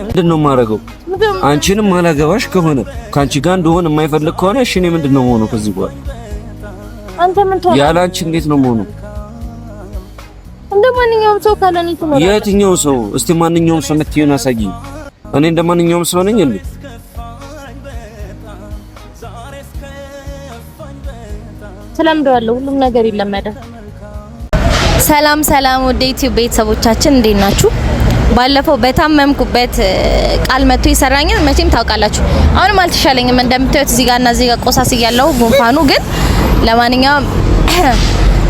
ምንድነው ማረገው? አንቺንም አላገባሽ ከሆነ ካንቺ ጋር እንደሆነ የማይፈልግ ከሆነ እሺ እኔ ምንድነው የምሆነው ከዚህ በኋላ? አንተ ምን ትሆናለህ? ያለ አንቺ እንዴት ነው የምሆነው? እንደማንኛውም ሰው ካለኝ ትኖር። የትኛው ሰው? እስቲ ማንኛውም ሰው ነጥየውን አሳጊኝ። እኔ እንደማንኛውም ሰው ነኝ እንዴ? ተለምደዋለሁ፣ ሁሉም ነገር ይለመዳል። ሰላም ሰላም፣ ወደ ዩቲዩብ ቤተሰቦቻችን እንዴት ናችሁ? ባለፈው በታመምኩበት ቃል መጥቶ ይሰራኛል። መቼም ታውቃላችሁ፣ አሁንም አልተሻለኝም። እንደምታዩት እዚህ ጋርና እዚህ ጋር ቆሳስ እያለሁ ጉንፋኑ ግን ለማንኛውም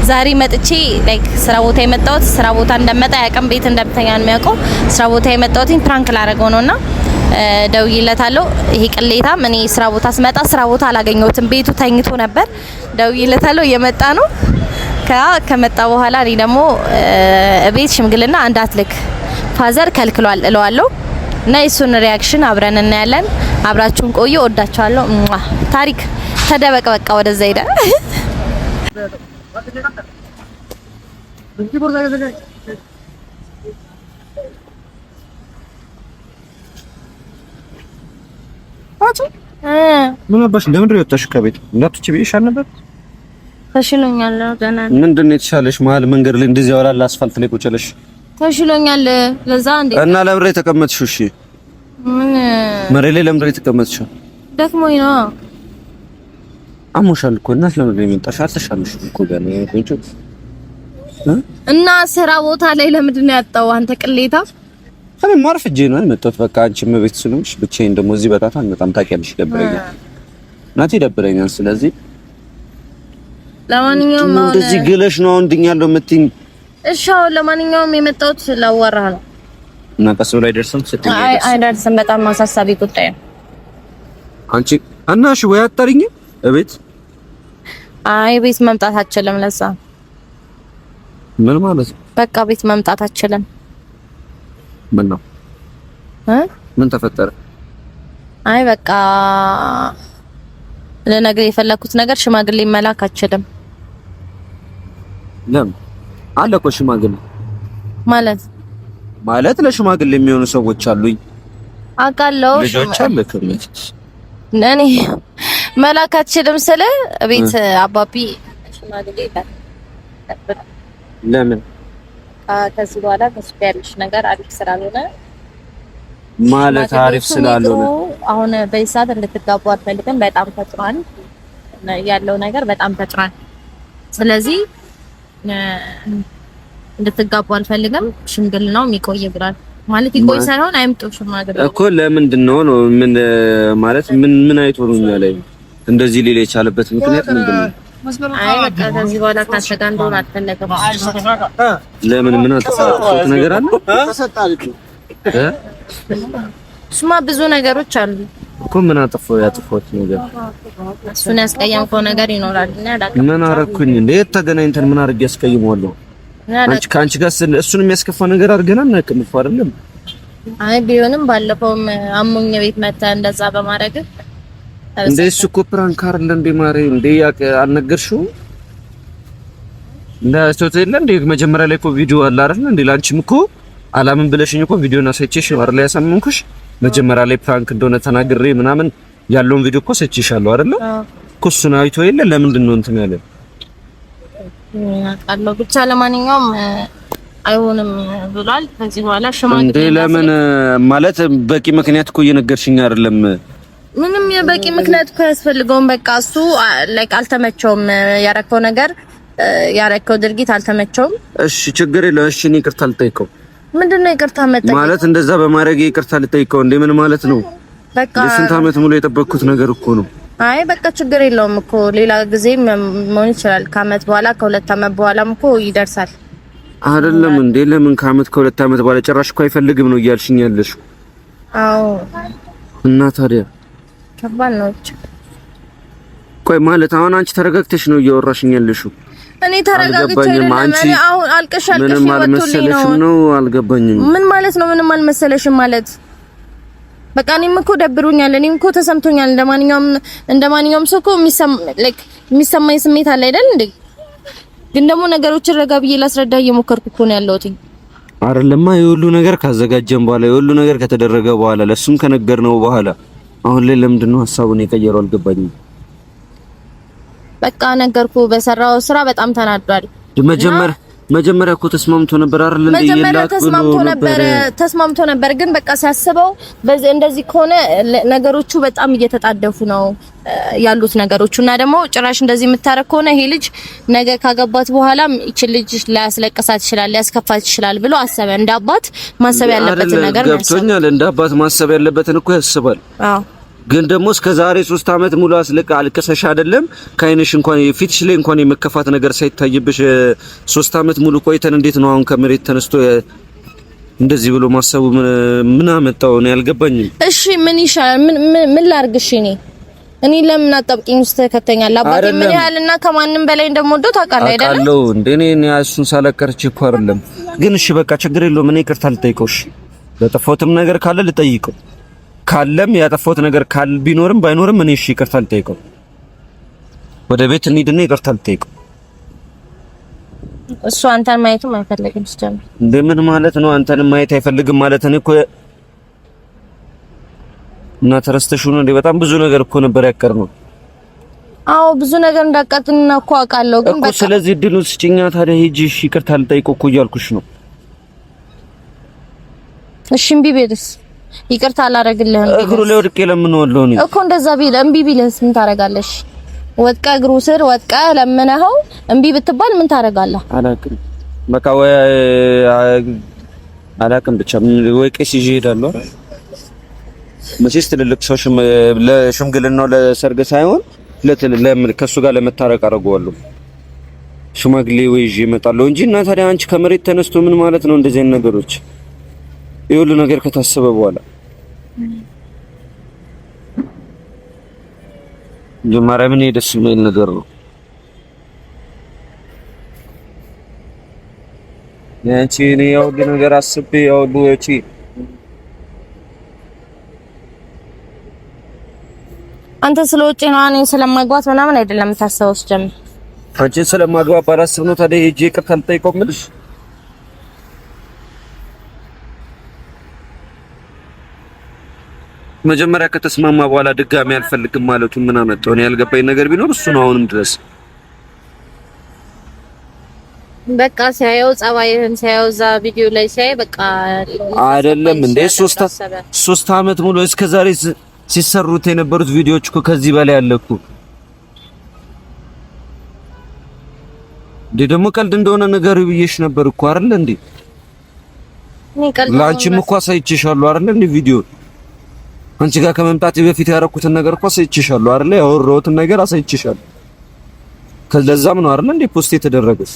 ዛሬ መጥቼ ላይክ ስራ ቦታ የመጣሁት ስራ ቦታ እንደመጣ ያቀም ቤት እንደምተኛ ነው የሚያውቀው። ስራ ቦታ የመጣሁት ፕራንክ ላደርገው ነውና ደውዬለታለሁ። ይሄ ቅሌታም እኔ ስራ ቦታ ስመጣ ስራ ቦታ አላገኘሁትም፣ ቤቱ ተኝቶ ነበር። ደውዬለታለሁ፣ እየመጣ ነው። ከመጣ በኋላ እኔ ደግሞ ቤት ሽምግልና እንዳትልክ ፋዘር ከልክሏል እለዋለሁ እና የሱን ሪያክሽን አብረን እናያለን። አብራችሁን ቆዩ። ወዳችኋለሁ። ታሪክ ተደበቅ፣ በቃ ወደዛ ሄደ። ምን አባሽ ለምን ወጣሽ ከቤት? እንዳትች ብዬሻል ነበር። ተሽሎኛል። ደህና ነኝ። ምንድን ነው የተሻለሽ? መሀል መንገድ ላይ እንደዚህ ያወራል አስፋልት ላይ ቁጭ ብለሽ ተሽሎኛል። ለዛ እንዴ እና ለምን ላይ ተቀመጥሽው? እሺ ምን መሬት ላይ ለምን ላይ ተቀመጥሽው? ደክሞኝ ነው። አሞሻል እኮ እናት ለምን ላይ መጣሽ? አልተሻለሽም እኮ ገና ቆንጆ እና ስራ ቦታ ላይ ለምንድን ነው ያጣው? አንተ ቅሌታ እኔ ማርፍጄ ነው የመጣሁት። በቃ አንቺም ቤት ስለምሽ ብቻዬን ደግሞ እዚህ በጣም በጣም ታውቂያለሽ፣ ደብረኛል። ናቲ ደብረኛል። ስለዚህ ለማንኛውም አሁን እንደዚህ ግለሽ ነው አሁን ድኛለሁ የምትይኝ? እሺ አሁን ለማንኛውም የመጣሁት ላወራህ ነው። እና ቀስ ብሎ አይደርስም ስትይ? አይደርስም። በጣም ማሳሳቢ ጉዳይ ነው። አንቺ እናሽ ወይ አጣሪኝ እቤት? አይ ቤት መምጣት አትችልም። ለዛ ምን ማለት ነው? በቃ ቤት መምጣት አትችልም። ምን ነው? ምን ተፈጠረ? አይ በቃ ለነገር የፈለኩት ነገር ሽማግሌ መላክ አትችልም። ለምን? አለ እኮ ሽማግሌ ማለት ለሽማግሌ የሚሆኑ ሰዎች አሉኝ። አውቃለሁ። ልጆች አለ ከመች እኔ መላክ አትችልም ስለ ቤት አባቢ ሽማግሌ ይላል። ለምን? ከዚህ በኋላ ከሱ ያለሽ ነገር አሪፍ ስላልሆነ ማለት አሪፍ ስላልሆነ አሁን በይሳት እንድትጋቡ አልፈልግም። በጣም ተጥሯል ያለው ነገር በጣም ተጥሯል። ስለዚህ እንድትጋቡ አልፈልግም። ሽምግልናው የሚቆይ ብሏል። ማለት ይቆይ ሳይሆን አይምጡ ሽማግሌ እኮ ለምንድን ነው ምን ማለት ምን አይቶ ነው እኛ ላይ እንደዚህ ሊል የቻለበት ምክንያት ምንድን ነው? አይ በቃ ከዚህ በኋላ ካንተ ጋር እንደሆነ አልፈለገም። ለምን? ምን አጥፋት ነገር አለ? ስማ ብዙ ነገሮች አሉ እኮ። ምን አጥፋው? ያጥፋት ነገር እሱን ያስቀየምከው ነገር ይኖራል እና ያዳቀ ምን አረኩኝ እንዴ? ተገናኝተን ምን አድርጌ ያስቀይመዋለሁ? አንቺ ካንቺ ጋር እሱን የሚያስከፋ ነገር አድርገናል ነው ከመጥፎ አይደለም። አይ ቢሆንም ባለፈውም አሞኝ ቤት መጣ እንደዛ በማድረግ እንዴ እሱ እኮ ፕራንክ አይደለ እንዴ ማሬ? እንዴ አልነገርሽው እንደ ሶቴ የለ እንዴ? መጀመሪያ ላይ እኮ ቪዲዮ አለ አይደል እንዴ? ላንቺም እኮ አላምን ብለሽኝ እኮ ቪዲዮና ሰጪሽ አይደል? ያሳመንኩሽ መጀመሪያ ላይ ፕራንክ እንደሆነ ተናግሬ ምናምን ያለውን ቪዲዮ እኮ ሰጪሻለሁ አይደል? እኮ እሱን አይቶ የለ ለምንድን ነው እንትን ያለ? አቃለው ብቻ ለማንኛውም አይሆንም ብሏል። ከዚህ በኋላ ሽማግሌ እንዴ ለምን ማለት በቂ ምክንያት እኮ እየነገርሽኝ አይደለም? ምንም የበቂ ምክንያት እኮ ያስፈልገውም። በቃ እሱ ላይክ አልተመቸውም፣ ያረከው ነገር ያረከው ድርጊት አልተመቸውም። እሺ ችግር የለውም። እሺ እኔ ይቅርታ ልጠይቀው። ምንድነው ይቅርታ መጠየቅ ማለት? እንደዛ በማድረግ ይቅርታ ልጠይቀው እንዴ? ምን ማለት ነው? በቃ ለስንት ዓመት ሙሉ የጠበቅኩት ነገር እኮ ነው። አይ በቃ ችግር የለውም እኮ ሌላ ጊዜ መሆን ይችላል። ከአመት በኋላ ከሁለት አመት በኋላም እኮ ይደርሳል አይደለም እንዴ? ለምን ከአመት ከሁለት አመት በኋላ ጭራሽ እኮ አይፈልግም ነው እያልሽኝ ያለሽ? አዎ እና ታዲያ ከባድ ነው። ቆይ ማለት አሁን አንቺ ተረጋግተሽ ነው እያወራሽኝ ያለሽው? እኔ ተረጋግቼ አይደለም። እኔ አሁን አልቀሽ ምንም አልመሰለሽም ነው? አልገባኝም። ምን ማለት ነው ምንም አልመሰለሽም ማለት? በቃ እኔም እኮ ደብሮኛል፣ እኔም እኮ ተሰምቶኛል። እንደማንኛውም ሰው እኮ የሚሰማኝ ስሜት አለ አይደል እንዴ? ግን ደግሞ ነገሮችን ረጋ ብዬ ላስረዳ እየሞከርኩ እኮ ነው ያለሁት። አይደለማ የሁሉ ነገር ካዘጋጀን በኋላ የሁሉ ነገር ከተደረገ በኋላ ለሱም ከነገርነው በኋላ አሁን ላይ ለምንድን ነው ሐሳቡን የቀየረው አልገባኝም። በቃ ነገርኩ በሰራው ስራ በጣም ተናዷል። መጀመሪያ እኮ ተስማምቶ ነበር አይደል እንዴ? መጀመሪያ ተስማምቶ ነበር ግን በቃ ሲያስበው እንደዚህ ከሆነ ነገሮቹ በጣም እየተጣደፉ ነው ያሉት ነገሮቹ እና ደግሞ ጭራሽ እንደዚህ የምታረክ ከሆነ ይሄ ልጅ ነገ ካገባት በኋላ እቺ ልጅ ሊያስለቅሳት ይችላል፣ ሊያስከፋት ይችላል ብሎ አሰበ። እንደ አባት ማሰብ ያለበትን ነገር ነው። ገብቶኛል። እንደ አባት ማሰብ ያለበትን እኮ ያስባል። አዎ ግን ደግሞ እስከ ዛሬ 3 አመት ሙሉ አልቀሰሽ አይደለም ከአይንሽ እንኳን ፊትሽ ላይ እንኳን የመከፋት ነገር ሳይታይብሽ 3 አመት ሙሉ ቆይተን እንዴት ነው አሁን ከመሬት ተነስቶ እንደዚህ ብሎ ማሰቡ ምን አመጣው ነው ያልገባኝም። እሺ ምን ይሻላል? ምን ላርግሽ? እኔ ለምን አጣብቂኝ ውስጥ ተከተኛለህ? አባቴ ምን ያህልና ከማንም በላይ እንደምወደው ታውቃለህ አይደል? አውቃለሁ እንዴ እኔ እሱን ሳላከርች እኮ አይደለም። ግን እሺ በቃ ችግር የለውም። እኔ ይቅርታ ልጠይቀውሽ ለጠፋሁትም ነገር ካለ ልጠይቀው ካለም ያጠፋሁት ነገር ካል ቢኖርም ባይኖርም እኔ እሺ ይቅርታ ልጠይቀው። ወደ ቤት እንሂድና ይቅርታ ልጠይቀው። እሱ አንተን ማየትም አይፈልግም ሲጀምር። እንደምን ማለት ነው አንተን ማየት አይፈልግም ማለት? እኔ እኮ እና ተረስተሽ ነው እንዴ? በጣም ብዙ ነገር እኮ ነበር ያቀርነው። አዎ ብዙ ነገር እንዳቃጥልና እኮ አውቃለሁ። ግን በቃ ስለዚህ እድሉን ስጪኛ ታዲያ ሂጂ እሺ ይቅርታ ልጠይቀው እኮ እያልኩሽ ነው። እሺ እምቢ ቢልስ? ይቅርታ አላረግልህም እግሩ ላይ ወድቄ ለምንወለው ነው እኮ እንደዛ ቢል እምቢ ቢልስ ምን ታረጋለሽ? ወድቃ እግሩ ስር ወድቃ ለምነኸው እምቢ ብትባል ምን ታረጋለህ? አላውቅም በቃ ወይ አላውቅም ብቻ ወይ ቄስ ይዤ እሄዳለሁ። መቼስ ትልልቅ ሰው ለሽምግልናው ለሰርግ ሳይሆን ከሱ ጋር ለመታረቅ አደርገዋለሁ። ሽማግሌ ወይ ይዤ እመጣለሁ እንጂ እና ታዲያ አንቺ ከመሬት ተነስቶ ምን ማለት ነው እንደዚህ አይነት ነገሮች? የሁሉ ነገር ከታሰበ በኋላ ጀማራ ምን ደስ የሚል ነገር ነው። ያንቺ ነው የሁሉ ነገር አስቤ የሁሉ ወጪ አንተ ስለውጪ ነው እኔ ስለማግባት ምናምን አይደለም የምታስበው። ጀምር አንቺ ስለማግባት ባላስብ ነው ታዲያ ሂጂ ይቅርታ ልጠይቀው የምልሽ። መጀመሪያ ከተስማማ በኋላ ድጋሚ አልፈልግም ማለቱ ምን አመጣው? እኔ ያልገባኝ ነገር ቢኖር እሱ ነው። አሁንም ድረስ በቃ ሲያየው ጸባይህን ሲያየው እዛ ቪዲዮ ላይ ሲያይ በቃ አይደለም እንዴ 3 አመት ሙሉ እስከዛሬ ሲሰሩት የነበሩት ቪዲዮዎች እኮ ከዚህ በላይ አለኩ። ደግሞ ቀልድ እንደሆነ ነገር ብዬሽ ነበር እኮ አይደል እንዴ? ላንቺም እኮ አሳይቼሻለሁ አይደል እንዴ ቪዲዮ አንቺ ጋር ከመምጣት በፊት ያደረኩትን ነገር እኮ አሳይቼሻለሁ አይደል? ያወራሁትን ነገር አሳይቼሻለሁ። ከዛም ነው አይደል እንዴ ፖስት የተደረገው?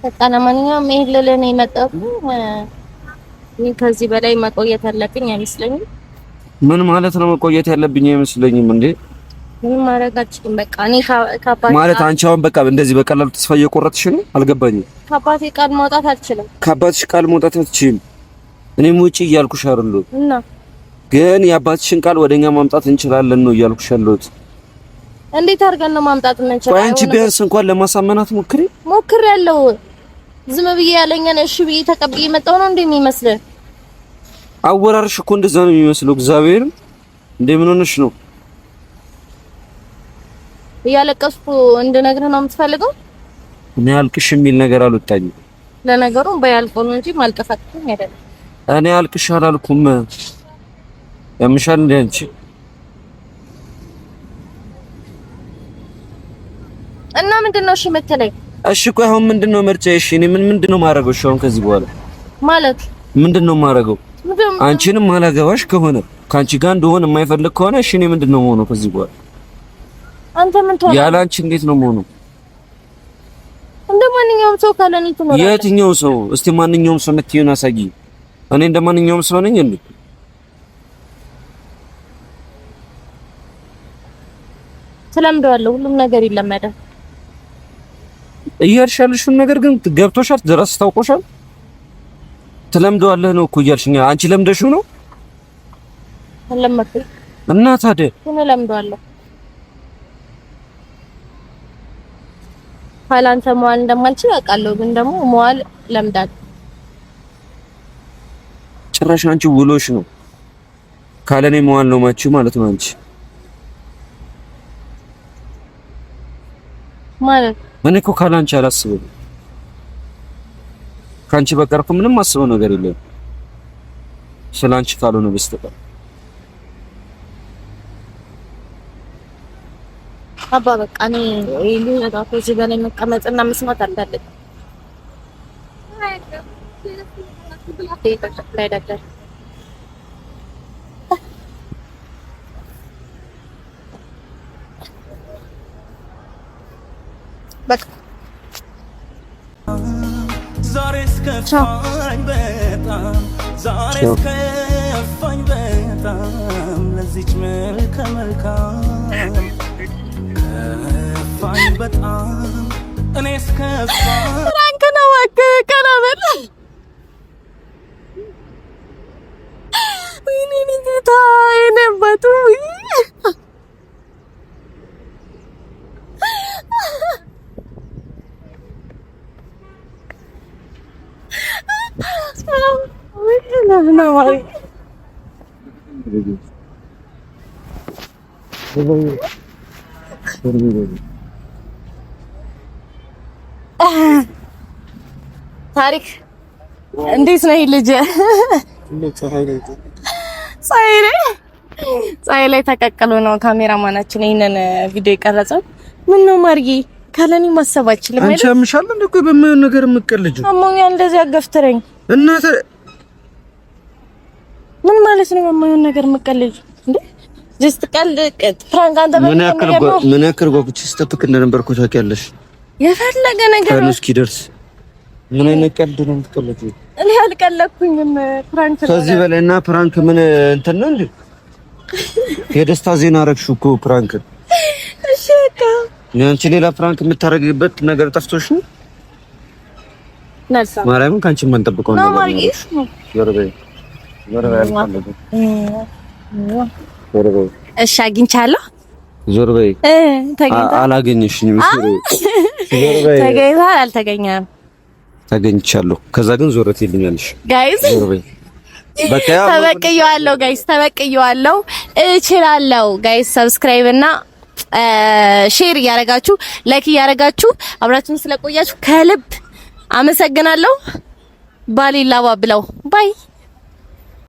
በቃ ለማንኛውም ይሄ ለኔ መጣሁ። ከዚህ በላይ መቆየት ያለብኝ አይመስለኝም። ምን ማለት ነው መቆየት ያለብኝ አይመስለኝም እንዴ? ምን ማረጋችሁም በቃ እኔ ካባቴ ማለት አንቺ አሁን በቃ እንደዚህ በቀላሉ ተስፋ እየቆረጥሽ ነው? አልገባኝም። ካባቴ ቃል መውጣት አልችልም። ካባትሽ ቃል መውጣት አልችልም። እኔም ውጪ እያልኩሽ አይደል? እና ግን የአባትሽን ቃል ወደኛ ማምጣት እንችላለን ነው እያልኩሽ ያለሁት። እንዴት አድርገን ነው ማምጣት የምንችለው? አንቺ ቢያንስ እንኳን ለማሳመናት ሞክሬያለሁ። ዝም ብዬ ያለኝን እሺ ብዬ ተቀብዬ መጣሁ ነው እንደሚመስልህ? አወራርሽ እኮ እንደዛ ነው የሚመስለው። እግዚአብሔር እንደምን ሆነሽ ነው? እያለቀስኩ እንድነግርህ ነው የምትፈልገው? እኔ አልቅሽ የሚል ነገር አልወጣኝም። ለነገሩ በያልቆ ነው እንጂ ማልቀሳቅም አይደለም። እኔ አልቅሽ አላልኩም። ያምሻል እንደ አንቺ እና ምንድነው እሺ የምትለኝ? እሺ ቆይ አሁን ምንድነው ምርጫዬ? እሺ እኔ ምንድነው ማረገው? እሺ አሁን ከዚህ በኋላ ማለት ምንድነው ማረገው? አንቺንም ማላገባሽ ከሆነ ካንቺ ጋር እንደሆነ የማይፈልግ ከሆነ እሺ እኔ ምንድነው የምሆነው ከዚህ በኋላ? አንተ ምን ትሆናለህ? ያለ አንቺ እንዴት ነው የምሆነው? እንደ ማንኛውም ሰው ካለኝ ትኖራለህ። የትኛው ሰው? እስቲ ማንኛውም ሰው የምትይውን አሳጊ። እኔ እንደ ማንኛውም ሰው ነኝ እንዴ? ተለምደዋለሁ። ሁሉም ነገር ይለመዳል። እያልሻልሽውን ነገር ግን ገብቶሻል? ድረስ ታውቆሻል? ተለምደዋለህ ነው እኮ እያልሽኝ። አንቺ ለምደሽው ነው? ለምደሽ እና ታዲያ እኔ ለምደዋለሁ። ካላንተ መዋል እንደማልችል አውቃለሁ፣ ግን ደግሞ መዋል ለምዳል። ጭራሽ አንቺ ውሎሽ ነው ካለኔ መዋል ነው ማቺ ማለት ነው። አንቺ ማለት እኔ እኮ ካላንቺ አላስብም። ካንቺ በቀር እኮ ምንም አስበው ነገር የለም ስላንቺ ካልሆነ በስተቀር። አባ በቃ እኔ ይሄን ነገር እዚህ ጋር መቀመጥና መስማት አልፈልግም። በቃ ዛሬ እስከፋኝ በጣም ዛሬ እስከፋኝ በጣም ለዚች መልከ መልካም ከፋኝ በጣም እኔ እስከፋኝ ፍራንክ ነው ከናበል ወይኔ ጌታ የነበቱ ታሪክ እንዴት ነው ልጅ? ፀሐይ ላይ ተቀቅሎ ነው ካሜራማናችን ይሄንን ቪዲዮ የቀረጸው። ምን ነው ማርጊ ካለኒ ማሰብ አይችልም አይደል? አንቺ አምሻል እንዴ? ቆይ በማየው ነገር የምትቀልጂ አሞኛል። እንደዚህ አገፍትረኝ እናተ ምን ማለት ነው? በማየው ነገር የምትቀልጂ እንዴ? ጀስት ቀልድ ፍራንክ አንተ ምን ያክል ጓጉቼ ስትጠብቅ እንደነበርኩ ታውቂያለሽ። የፈለገ ነገር ነው እስኪደርስ ምን አይነት ቀልድ ነው የምትቀልጂው? እኔ አልቀለኩኝም። ፍራንክ ነው ከዚህ በላይና ፍራንክ ምን እንትን ነው እንዴ? የደስታ ዜና አረግሽው እኮ ፍራንክ። እሺ በቃ አንቺ ሌላ ፍራንክ የምታረግበት ነገር ጠፍቶሽ ነው? ነርሳ ማርያምን ካንቺ ምን ጠብቀው ነው? እሺ አግኝቻለሁ። ዞር በይ። አላገኘሽኝም። ተገኝቷል አልተገኘም? ተገኝቻለሁ። ከዛ ግን ዞረት ይልኛልሽ ጋይስ። ዞር በይ በቃ። ተበቅየዋለሁ ጋይስ፣ ተበቅየዋለሁ። እችላለሁ ጋይስ። ሰብስክራይብ እና ሼር እያረጋችሁ ላይክ እያረጋችሁ አብራችሁን ስለቆያችሁ ከልብ አመሰግናለሁ። ባሌላ ባብለው ባይ